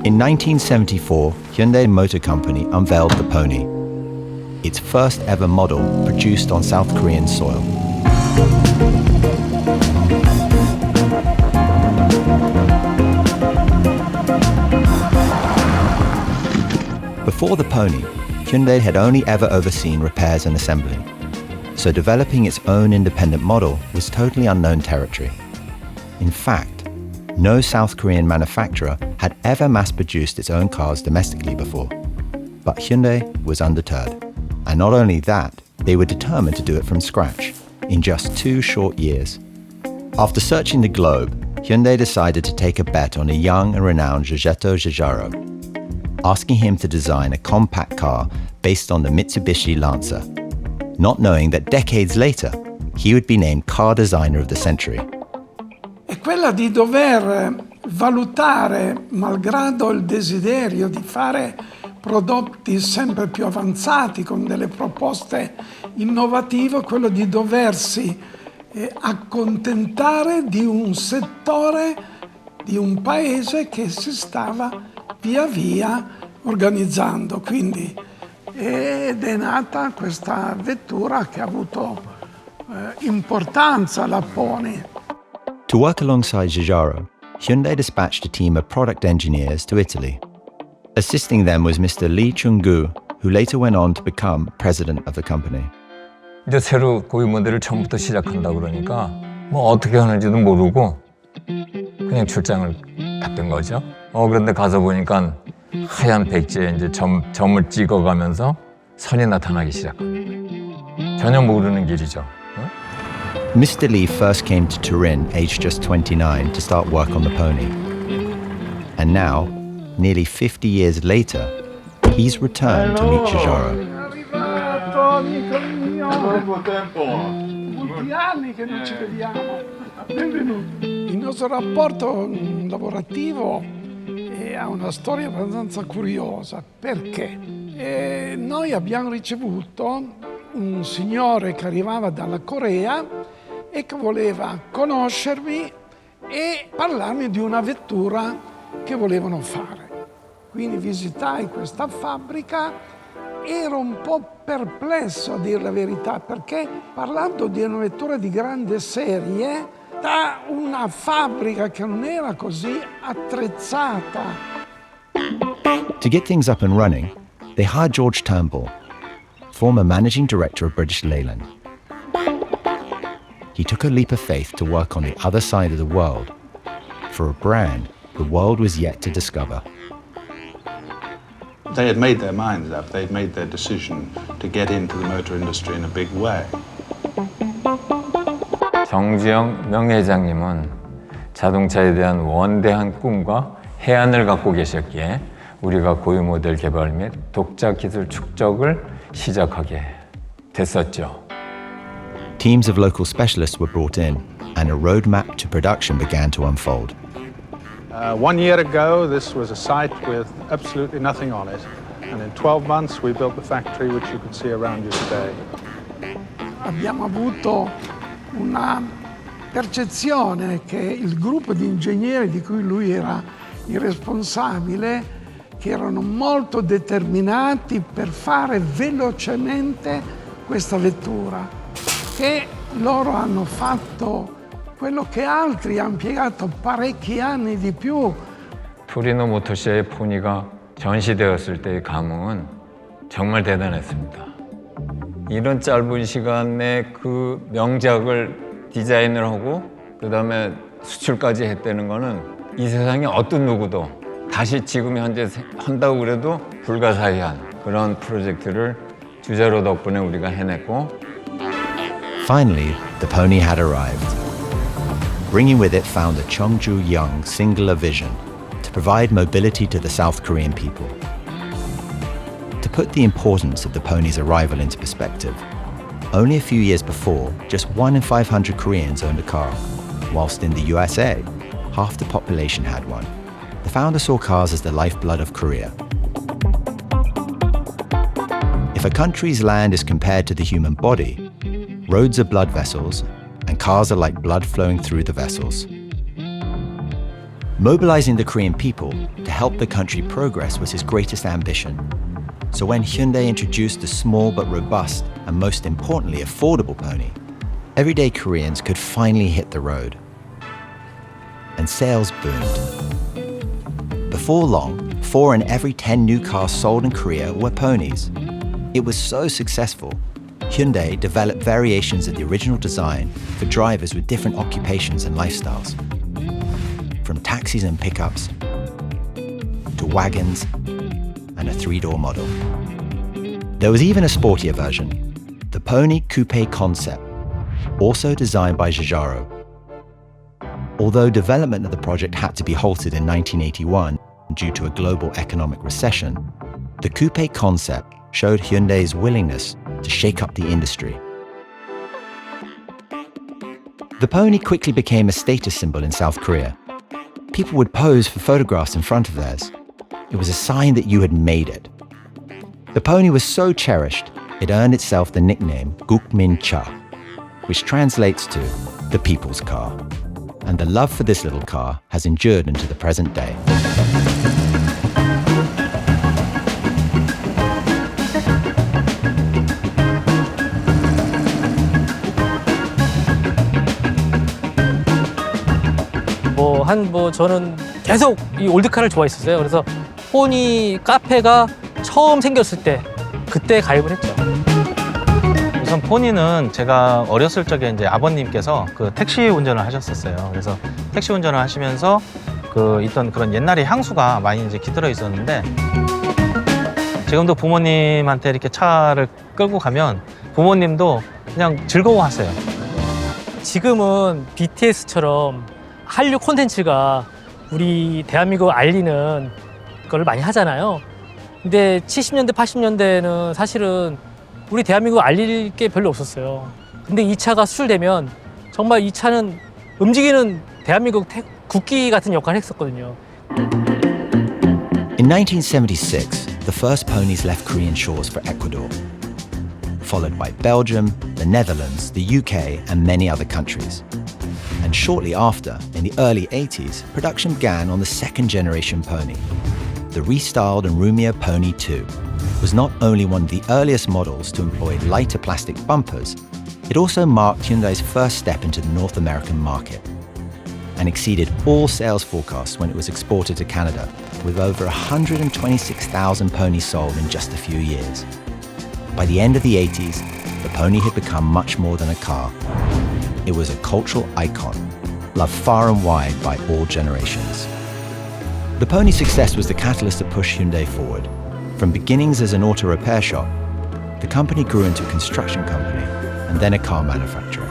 In 1974, Hyundai Motor Company unveiled the Pony, its first ever model produced on South Korean soil. Before the Pony, Hyundai had only ever overseen repairs and assembly, so developing its own independent model was totally unknown territory. In fact, no South Korean manufacturer had ever mass-produced its own cars domestically before. But Hyundai was undeterred. And not only that, they were determined to do it from scratch, in just 2 short years. After searching the globe, Hyundai decided to take a bet on a young and renowned Jorujeto, asking him to design a compact car based on the Mitsubishi Lancer, not knowing that decades later, he would be named Car Designer of the Century. È quella di dover valutare, malgrado il desiderio di fare prodotti sempre più avanzati con delle proposte innovative, quello di doversi accontentare di un settore, di un paese che si stava via via organizzando. Quindi ed è nata questa vettura che ha avuto importanza, la Pony. To work alongside Giugiaro, Hyundai dispatched a team of product engineers to Italy. Assisting them was Mr. Lee Chung-gu, who later went on to become president of the company. 이제 새로 고유 모델을 처음부터 시작한다 그러니까 뭐 어떻게 하는지도 모르고 그냥 출장을 갔던 거죠. 그런데 가서 보니까 하얀 백지에 이제 점을 찍어가면서 선이 나타나기 시작한 거예요. 전혀 모르는 길이죠. Mr. Lee first came to Turin aged just 29 to start work on the Pony. And now, nearly 50 years later, he's returned to meet Giugiaro. Arrivato, amico mio! Troppo tempo! Molti anni che non ci vediamo. Benvenuto. Il nostro rapporto lavorativo ha una storia abbastanza curiosa. Perché? Noi abbiamo ricevuto un signore che arrivava dalla Corea e che voleva conoscermi e parlarmi di una vettura che volevano fare. Quindi visitai questa fabbrica, ero un po' perplesso a dire la verità, perché parlando di una vettura di grande serie, da una fabbrica che non era così attrezzata. To get things up and running, they hired George Turnbull, former managing director of British Leyland. He took a leap of faith to work on the other side of the world, for a brand the world was yet to discover. They had made their minds up, they'd made their decision to get into the motor industry in a big way. 정지영 명회장님은 자동차에 대한 원대한 꿈과 해안을 갖고 계셨기에 우리가 고유 모델 개발 및 독자 기술 축적을 시작하게 됐었죠. Teams of local specialists were brought in, and a roadmap to production began to unfold. 1 year ago, this was a site with absolutely nothing on it. And in 12 months, we built the factory, which you can see around you today. Abbiamo avuto una percezione che il gruppo di ingegneri di cui lui era il responsabile, che erano molto determinati per fare velocemente questa vettura, che loro hanno fatto quello che altri hanno impiegato parecchi anni di più. 토리노 모터쇼의 포니가 전시되었을 때의 감흥은 정말 대단했습니다. 이런 짧은 시간에 그 명작을 디자인을 하고 그다음에 수출까지 했다는 거는 이 세상에 어떤 누구도 다시 지금 현재 한다고 그래도 불가사의한 그런 프로젝트를 주자로 덕분에 우리가 해냈고. Finally, the Pony had arrived, bringing with it founder Chung Ju-young's singular vision to provide mobility to the South Korean people. To put the importance of the Pony's arrival into perspective, only a few years before, just 1 in 500 Koreans owned a car, whilst in the USA, half the population had one. The founder saw cars as the lifeblood of Korea. If a country's land is compared to the human body, roads are blood vessels, and cars are like blood flowing through the vessels. Mobilizing the Korean people to help the country progress was his greatest ambition. So when Hyundai introduced the small but robust and most importantly affordable pony, everyday Koreans could finally hit the road. And sales boomed. Before long, 4 in every 10 new cars sold in Korea were ponies. It was so successful, Hyundai developed variations of the original design for drivers with different occupations and lifestyles. From taxis and pickups to wagons and a 3-door model. There was even a sportier version, the Pony Coupe concept, also designed by Jujiarowa. Although development of the project had to be halted in 1981 due to a global economic recession, the coupe concept showed Hyundai's willingness to shake up the industry. The pony quickly became a status symbol in South Korea. People would pose for photographs in front of theirs. It was a sign that you had made it. The pony was so cherished, it earned itself the nickname Gukmin-cha, which translates to the people's car. And the love for this little car has endured into the present day. 저는 계속 이 올드카를 좋아했었어요. 그래서 포니 카페가 처음 생겼을 때 그때 가입을 했죠. 우선 포니는 제가 어렸을 적에 이제 아버님께서 그 택시 운전을 하셨었어요. 그래서 택시 운전을 하시면서 있던 그런 옛날의 향수가 많이 이제 깃들어 있었는데, 지금도 부모님한테 이렇게 차를 끌고 가면 부모님도 그냥 즐거워하세요. 지금은 BTS처럼 한류 콘텐츠가 우리 대한민국을 알리는 걸 많이 하잖아요. 근데 70년대, 80년대는 사실은 우리 대한민국을 알릴 게 별로 없었어요. 근데 이 차가 수출되면 정말 이 차는 움직이는 대한민국 국기 같은 역할을 했었거든요. In 1976, the first ponies left Korean shores for Ecuador, followed by Belgium, the Netherlands, the UK, and many other countries. And shortly after, in the early 80s, production began on the second generation pony. The restyled and roomier Pony 2 was not only one of the earliest models to employ lighter plastic bumpers, it also marked Hyundai's first step into the North American market and exceeded all sales forecasts when it was exported to Canada, with over 126,000 ponies sold in just a few years. By the end of the 80s, the pony had become much more than a car. It was a cultural icon, loved far and wide by all generations. The pony's success was the catalyst that pushed Hyundai forward. From beginnings as an auto repair shop, the company grew into a construction company and then a car manufacturer,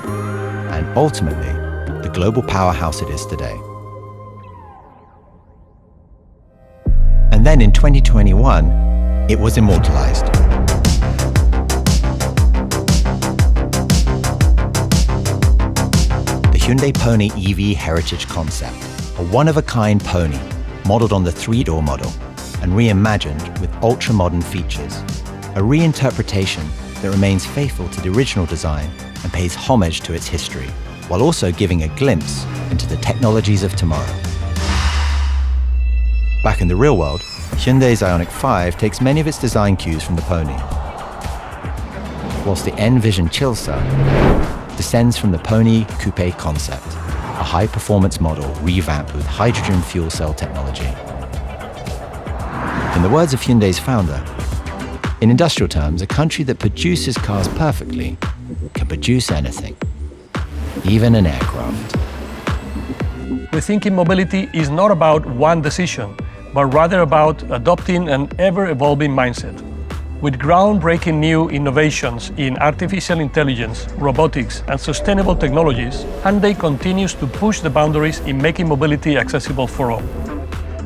and ultimately, the global powerhouse it is today. And then in 2021, it was immortalized. The Hyundai Pony EV Heritage concept, a one-of-a-kind pony modeled on the 3-door model and reimagined with ultra-modern features, a reinterpretation that remains faithful to the original design and pays homage to its history, while also giving a glimpse into the technologies of tomorrow. Back in the real world, Hyundai's Ioniq 5 takes many of its design cues from the Pony, whilst the N-Vision Chilsa descends from the Pony Coupe concept, a high-performance model revamped with hydrogen fuel cell technology. In the words of Hyundai's founder, in industrial terms, a country that produces cars perfectly can produce anything, even an aircraft. We think mobility is not about one decision, but rather about adopting an ever-evolving mindset. With groundbreaking new innovations in artificial intelligence, robotics, and sustainable technologies, Hyundai continues to push the boundaries in making mobility accessible for all.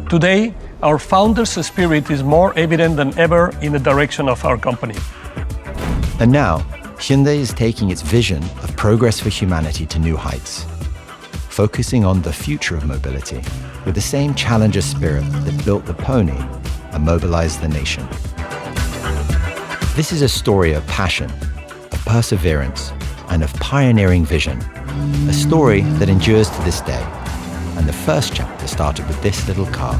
Today, our founder's spirit is more evident than ever in the direction of our company. And now, Hyundai is taking its vision of progress for humanity to new heights, focusing on the future of mobility with the same challenger spirit that built the Pony and mobilized the nation. This is a story of passion, of perseverance, and of pioneering vision, a story that endures to this day, And the first chapter started with this little car,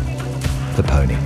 the pony.